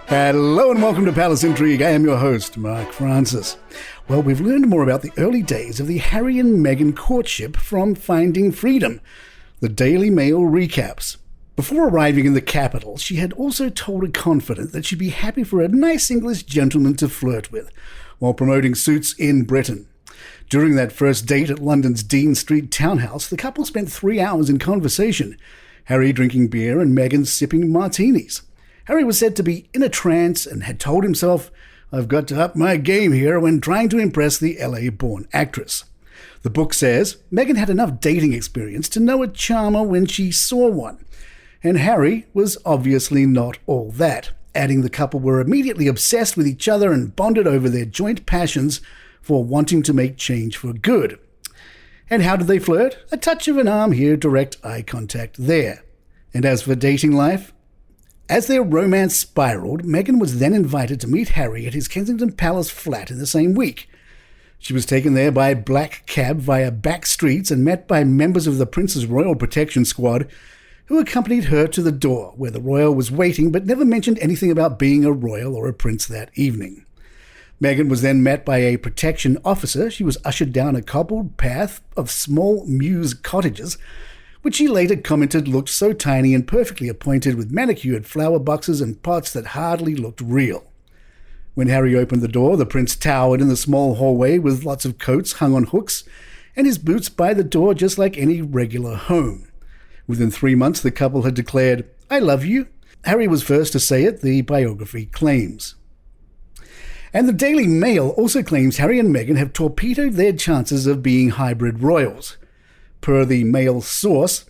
Hello and welcome to Palace Intrigue. I am your host, Mark Francis. Well, we've learned more about the early days of the Harry and Meghan courtship from Finding Freedom, the Daily Mail recaps. Before arriving in the capital, she had also told a confidant that she'd be happy for a nice English gentleman to flirt with, while promoting Suits in Britain. During that first date at London's Dean Street townhouse, the couple spent 3 hours in conversation, Harry drinking beer and Meghan sipping martinis. Harry was said to be in a trance and had told himself, "I've got to up my game here," when trying to impress the LA-born actress. The book says Meghan had enough dating experience to know a charmer when she saw one, and Harry was obviously not all that, adding the couple were immediately obsessed with each other and bonded over their joint passions for wanting to make change for good. And how did they flirt? A touch of an arm here, direct eye contact there. And as for dating life? As their romance spiraled, Meghan was then invited to meet Harry at his Kensington Palace flat in the same week. She was taken there by a black cab via back streets and met by members of the Prince's Royal Protection Squad, who accompanied her to the door, where the royal was waiting but never mentioned anything about being a royal or a prince that evening. Meghan was then met by a protection officer. She was ushered down a cobbled path of small mews cottages, which she later commented looked so tiny and perfectly appointed with manicured flower boxes and pots that hardly looked real. When Harry opened the door, the prince towered in the small hallway with lots of coats hung on hooks and his boots by the door just like any regular home. Within 3 months, the couple had declared, "I love you." Harry was first to say it, the biography claims. And the Daily Mail also claims Harry and Meghan have torpedoed their chances of being hybrid royals. Per the Mail source,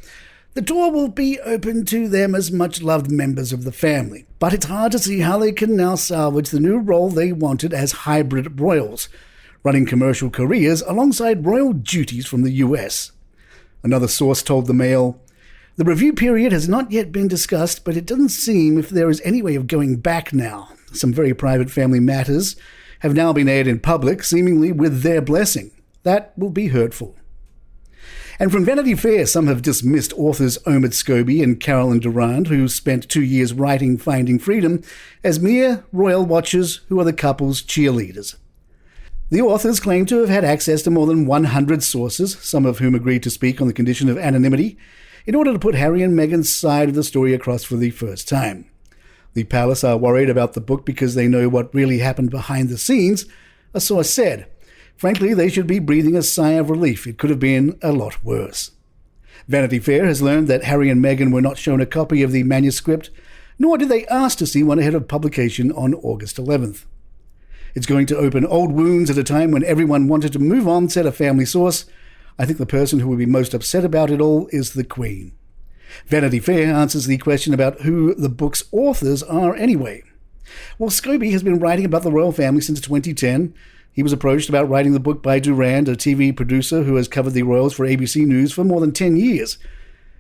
the door will be open to them as much-loved members of the family, but it's hard to see how they can now salvage the new role they wanted as hybrid royals, running commercial careers alongside royal duties from the US. Another source told the Mail, "The review period has not yet been discussed, but it doesn't seem if there is any way of going back now. Some very private family matters have now been aired in public, seemingly with their blessing. That will be hurtful." And from Vanity Fair, some have dismissed authors Omid Scobie and Carolyn Durand, who spent 2 years writing Finding Freedom, as mere royal watchers who are the couple's cheerleaders. The authors claim to have had access to more than 100 sources, some of whom agreed to speak on the condition of anonymity, in order to put Harry and Meghan's side of the story across for the first time. The palace are worried about the book because they know what really happened behind the scenes, a source said. Frankly, they should be breathing a sigh of relief. It could have been a lot worse. Vanity Fair has learned that Harry and Meghan were not shown a copy of the manuscript, nor did they ask to see one ahead of publication on August 11th. "It's going to open old wounds at a time when everyone wanted to move on," said a family source. "I think the person who will be most upset about it all is the Queen." Vanity Fair answers the question about who the book's authors are anyway. Well, Scobie has been writing about the royal family since 2010. He was approached about writing the book by Durand, a TV producer who has covered the royals for ABC News for more than 10 years.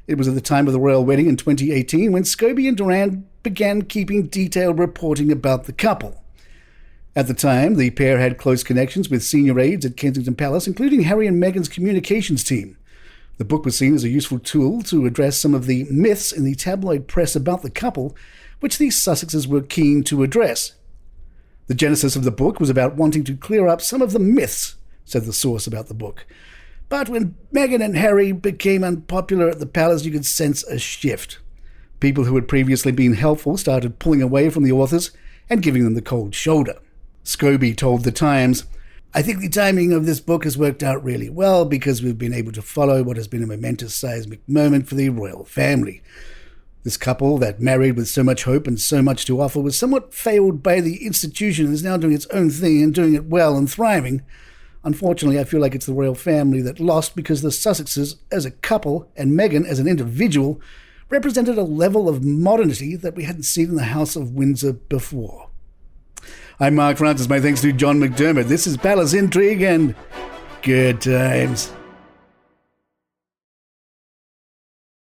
It was at the time of the royal wedding in 2018 when Scobie and Durand began keeping detailed reporting about the couple. At the time, the pair had close connections with senior aides at Kensington Palace, including Harry and Meghan's communications team. The book was seen as a useful tool to address some of the myths in the tabloid press about the couple, which the Sussexes were keen to address. The genesis of the book was about wanting to clear up some of the myths, said the source about the book. But when Meghan and Harry became unpopular at the palace, you could sense a shift. People who had previously been helpful started pulling away from the authors and giving them the cold shoulder. Scobie told The Times, "I think the timing of this book has worked out really well because we've been able to follow what has been a momentous seismic moment for the royal family. This couple that married with so much hope and so much to offer was somewhat failed by the institution and is now doing its own thing and doing it well and thriving. Unfortunately, I feel like it's the royal family that lost because the Sussexes as a couple and Meghan as an individual represented a level of modernity that we hadn't seen in the House of Windsor before." I'm Mark Francis. My thanks to John McDermott. This is Palace Intrigue and good times.